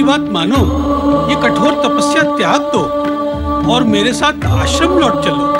बात मानो, ये कठोर तपस्या त्याग दो और मेरे साथ आश्रम लौट चलो।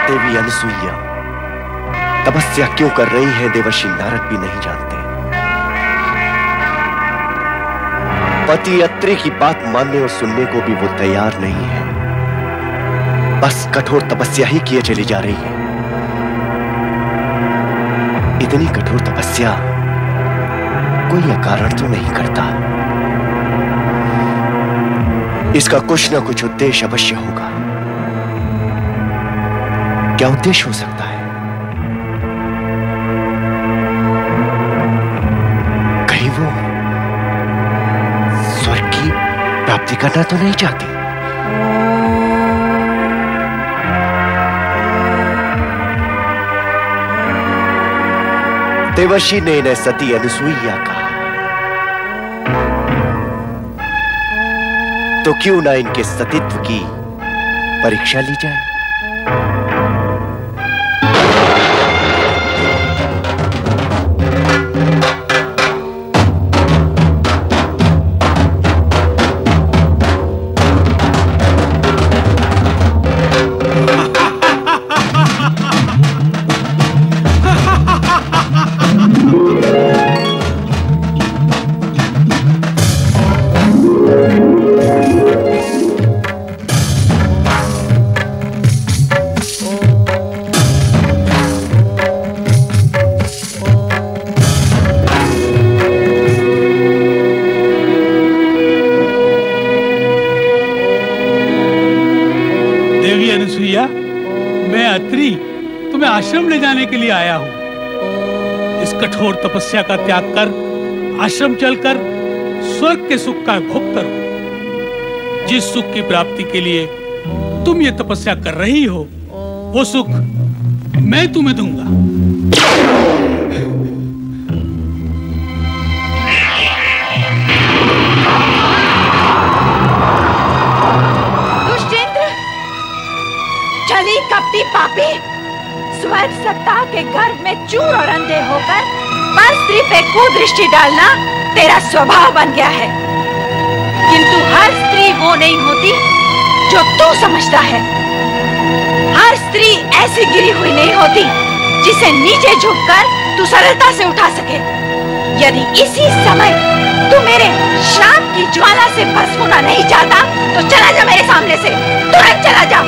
देवी अनसुईया तपस्या क्यों कर रही है, देवर्षि नारद भी नहीं जानते। पति अत्रि की बात मानने और सुनने को भी वो तैयार नहीं है, बस कठोर तपस्या ही किए चली जा रही है। इतनी कठोर तपस्या कोई अकारण तो नहीं करता, इसका कुछ ना कुछ उद्देश्य अवश्य होगा। क्या उद्देश्य हो सकता है? कहीं वो स्वर्ग की प्राप्ति करना तो नहीं चाहती? देवर्षि ने इन्हें सती अनसुईया कहा, तो क्यों ना इनके सतीत्व की परीक्षा ली जाए। मैं अत्रि तुम्हें आश्रम ले जाने के लिए आया हूं। इस कठोर तपस्या का त्याग कर आश्रम चलकर स्वर्ग के सुख का भोग करो। जिस सुख की प्राप्ति के लिए तुम ये तपस्या कर रही हो, वो सुख मैं तुम्हें दूंगा। कपटी पापी, स्वर्ग सत्ता के गर्भ में चूर और अंधे होकर पर स्त्री पे कुदृष्टि डालना तेरा स्वभाव बन गया है। किंतु हर स्त्री वो नहीं होती जो तू समझता है। हर स्त्री ऐसी गिरी हुई नहीं होती जिसे नीचे झुककर तू सरलता से उठा सके। यदि इसी समय तू मेरे श्राप की ज्वाला से भस्म होना नहीं चाहता तो चला जा मेरे सामने से, तुरंत चला जा।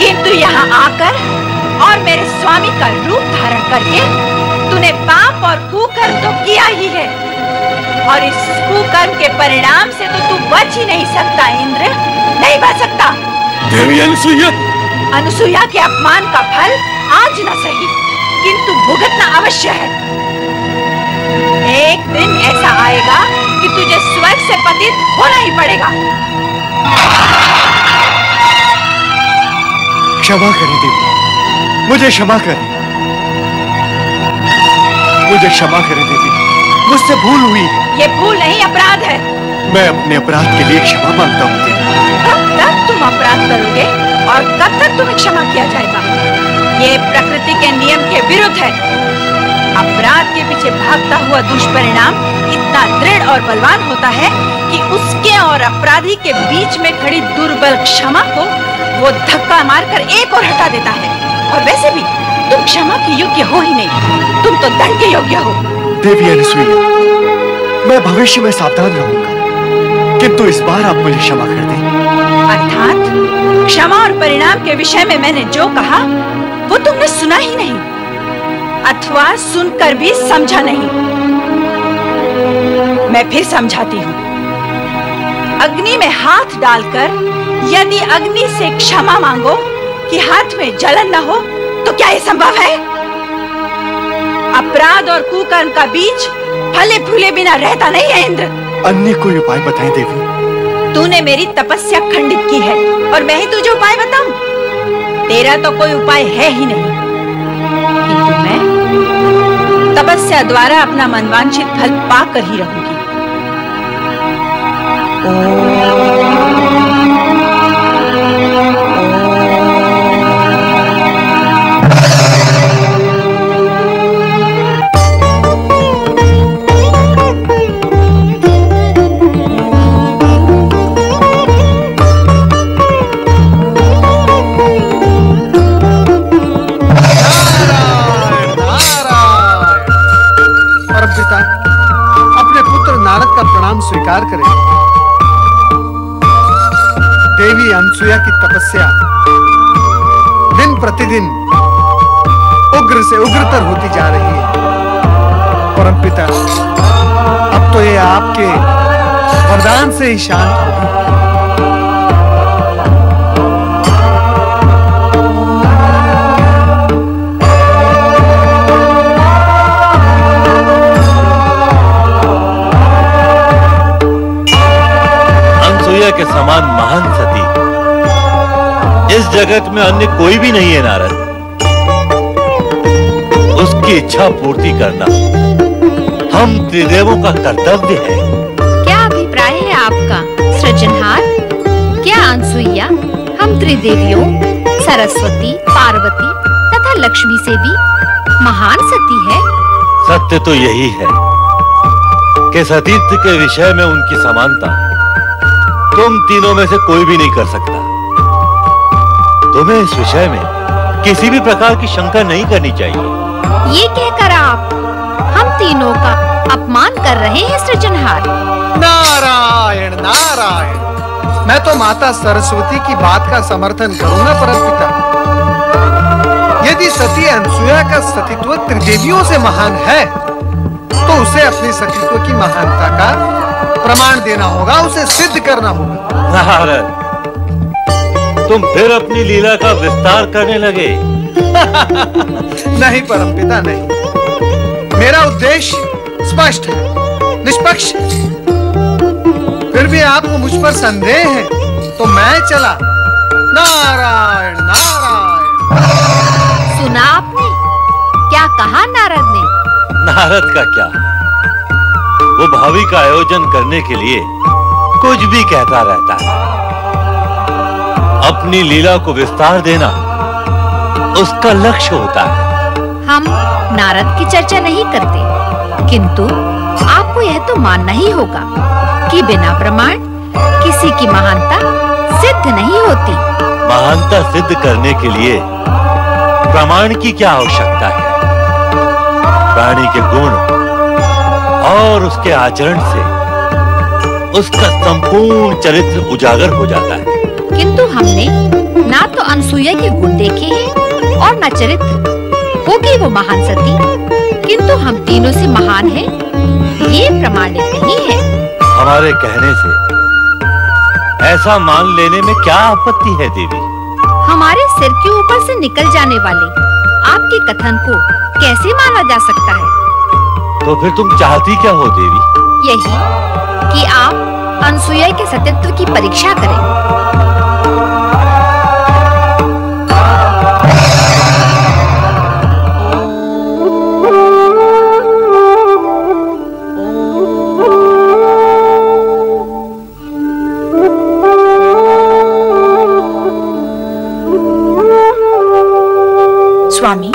किंतु यहाँ आकर और मेरे स्वामी का रूप धारण करके तूने पाप और कुकर्म तो किया ही है, और इस कुकर्म के परिणाम से तो तू बच ही नहीं सकता इंद्र, नहीं बच सकता। देवी अनसुईया, अनसुईया के अपमान का फल आज न सही किंतु भुगतना अवश्य है। एक दिन ऐसा आएगा कि तुझे स्वर्ग से पतित होना ही पड़ेगा। क्षमा करें देवी, मुझे क्षमा करें, मुझे क्षमा करें देवी, मुझसे भूल हुई है। ये भूल नहीं, अपराध है। मैं अपने अपराध के लिए क्षमा मांगता हूँ देवी। कब तक तुम अपराध करोगे और कब तक तुम्हें क्षमा किया जाएगा? ये प्रकृति के नियम के विरुद्ध है। अपराध के पीछे भागता हुआ दुष्परिणाम इतना दृढ़ और बलवान होता है कि उसके और अपराधी के बीच में खड़ी दुर्बल क्षमा को वो धक्का मारकर एक और हटा देता है। और वैसे भी तुम क्षमा के योग्य हो ही नहीं, तुम तो दंड के योग्य हो। देवी अनसुईया, मैं भविष्य में सावधान रहूंगा, किंतु इस बार आप मुझे क्षमा कर दें। अर्थात क्षमा और परिणाम के विषय में मैंने जो कहा वो तुमने सुना ही नहीं, अथवा सुनकर भी समझा नहीं। मैं फिर समझाती हूँ। अग्नि में हाथ डालकर यदि अग्नि से क्षमा मांगो कि हाथ में जलन न हो, तो क्या ये संभव है? अपराध और कुकर्म का बीज फले फूले बिना रहता नहीं है इंद्र। अन्य कोई उपाय बताएं देवी। तूने मेरी तपस्या खंडित की है और मैं ही तुझे उपाय बताऊं? तेरा तो कोई उपाय है ही नहीं, किंतु मैं तपस्या द्वारा अपना मनवांछित फल पाकर ही रहूंगी। स्वीकार करें। देवी अनसुया की तपस्या दिन प्रतिदिन उग्र से उग्रतर होती जा रही है। परमपिता, अब तो ये आपके वरदान से ही शांत होगी। के समान महान सती इस जगत में अन्य कोई भी नहीं है नारद। उसकी इच्छा पूर्ति करना हम त्रिदेवों का कर्तव्य है। क्या अभिप्राय है आपका सृजनहार? क्या अनसुईया हम त्रिदेवियों सरस्वती, पार्वती तथा लक्ष्मी से भी महान सती है? सत्य तो यही है कि सतीत्व के विषय में उनकी समानता तुम तीनों में से कोई भी नहीं कर सकता। तुम्हें इस विषय में किसी भी प्रकार की शंका नहीं करनी चाहिए। ये कहकर आप हम तीनों का अपमान कर रहे हैं सृजनहार। नारायण नारायण, मैं तो माता सरस्वती की बात का समर्थन करूंगा परमपिता। यदि सती अनसुया का सतीत्व त्रिदेवियों से महान है तो उसे अपनी सतीत्व की महानता का प्रमाण देना होगा, उसे सिद्ध करना होगा। नारद, तुम फिर अपनी लीला का विस्तार करने लगे। नहीं परमपिता, नहीं। मेरा उद्देश्य स्पष्ट है, निष्पक्ष है। फिर भी आपको मुझ पर संदेह है तो मैं चला। नारायण नारायण। सुना आपने क्या कहा नारद ने? नारद का क्या, वो भावी का आयोजन करने के लिए कुछ भी कहता रहता है। अपनी लीला को विस्तार देना उसका लक्ष्य होता है। हम नारद की चर्चा नहीं करते, किंतु आपको यह तो मानना ही होगा कि बिना प्रमाण किसी की महानता सिद्ध नहीं होती। महानता सिद्ध करने के लिए प्रमाण की क्या आवश्यकता है? प्राणी के गुण और उसके आचरण से उसका संपूर्ण चरित्र उजागर हो जाता है। किंतु हमने ना तो अनसुया के गुण देखे हैं और न चरित्र। होगी वो महान सती, किंतु हम तीनों से महान है, ये प्रमाणित नहीं है। हमारे कहने से ऐसा मान लेने में क्या आपत्ति है देवी? हमारे सिर के ऊपर से निकल जाने वाले आपके कथन को कैसे माना जा सकता है? तो फिर तुम चाहती क्या हो देवी? यही कि आप अनसुया के सतीत्व की परीक्षा करें। स्वामी,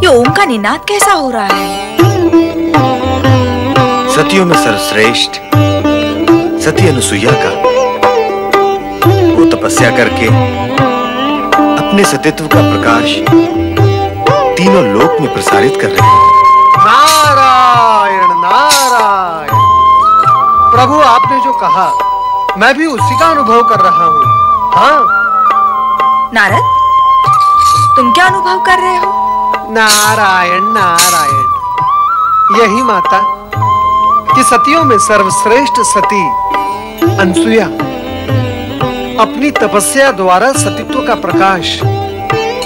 ये ओम का निनाद कैसा हो रहा है? सतियों में सर्वश्रेष्ठ सती अनुसुईया का, वो तपस्या करके अपने सतीत्व का प्रकाश तीनों लोक में प्रसारित कर रहे हैं। नारायण नारायण। प्रभु, आपने जो कहा मैं भी उसी का अनुभव कर रहा हूँ। हाँ नारद, तुम क्या अनुभव कर रहे हो? नारायण नारायण। यही माता कि सतियों में सर्वश्रेष्ठ सती अनसुया अपनी तपस्या द्वारा सतीत्व का प्रकाश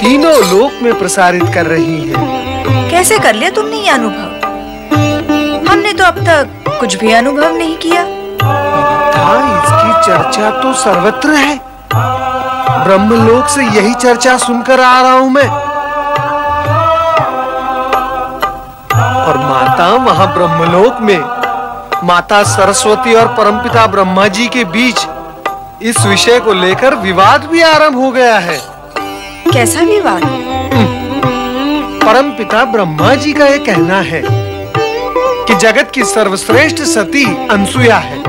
तीनों लोक में प्रसारित कर रही है। कैसे कर लिया तुमने ये अनुभव? हमने तो अब तक कुछ भी अनुभव नहीं किया। हाँ, इसकी चर्चा तो सर्वत्र है। ब्रह्मलोक से यही चर्चा सुनकर आ रहा हूं मैं। और माता वहां ब्रह्मलोक में माता सरस्वती और परमपिता ब्रह्मा जी के बीच इस विषय को लेकर विवाद भी आरंभ हो गया है। कैसा विवाद? परमपिता ब्रह्मा जी का यह कहना है कि जगत की सर्वश्रेष्ठ सती अनसुया है,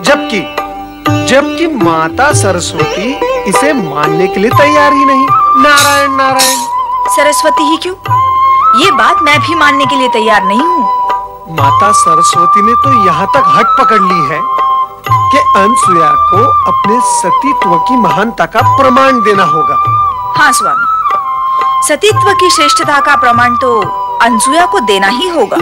जबकि माता सरस्वती इसे मानने के लिए तैयार ही नहीं। नारायण नारायण। सरस्वती ही क्यों? ये बात मैं भी मानने के लिए तैयार नहीं हूँ। माता सरस्वती ने तो यहाँ तक हट पकड़ ली है कि अनसुया को अपने सतीत्व की महानता का प्रमाण देना होगा। हाँ स्वामी, सतीत्व की श्रेष्ठता का प्रमाण तो अनसुया को देना ही होगा।